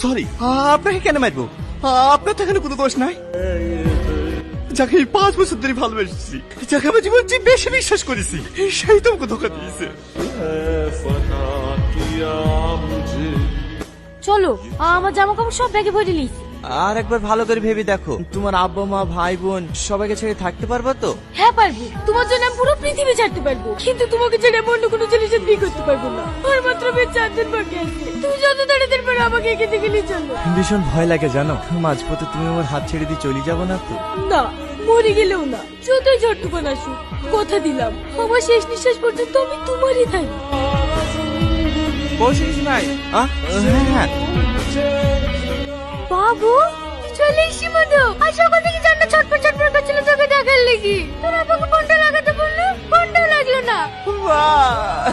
Sorry, আপনাকে কেন মারবো? আপনার তো এখানে কোনো দোষ নাই। যাকে আমি 5 বছর ধরে ভালোবেসেছি, যাকে আমার জীবন চেয়ে বেশি বিশ্বাস করেছি, সেই তোমাকে ধোকা দিয়েছে। চলো, আমার জামা কাপড় সব ব্যাগে ভরে নিস। আর একবার ভালো করে ভেবে দেখো, তোমার আব্বা মা ভাই বোন সবাইকে ছেড়ে থাকতে পারবা তো? হ্যাঁ পারবো, তোমার জন্য আমি পুরো পৃথিবী ছাড়তে পারবো, কিন্তু তোমাকে ছেড়ে আমি অন্য কোনো ছেলের সাথে বিয়ে করতে পারবো না। আর মাত্র বেশ 4 দিন বাকি আছে, তুমি যত তাড়াতাড়ি পারো আমাকে এখান থেকে নিয়ে চলো। ভীষণ ভয় লাগে জানো, মাঝপথে তুমি আমার হাত ছেড়ে দিয়ে চলে যাবো না তো? না, মরে গেলেও না, যতই ঝড় তুফান আসুক, কথা দিলাম আমার শেষ নিঃশ্বাস পর্যন্ত আমি তোমারই থাকবো। পৌঁছিস নাই? হ্যাঁ বাবু, চলে এসি মধু। আর সকাল থেকে জানটা ছটফট ছটফট করছিল তোকে দেখার লেগে। তোর আপাকে ফোনটা লাগাতে বললো, ফোনটাও লাগলো না। বাহ,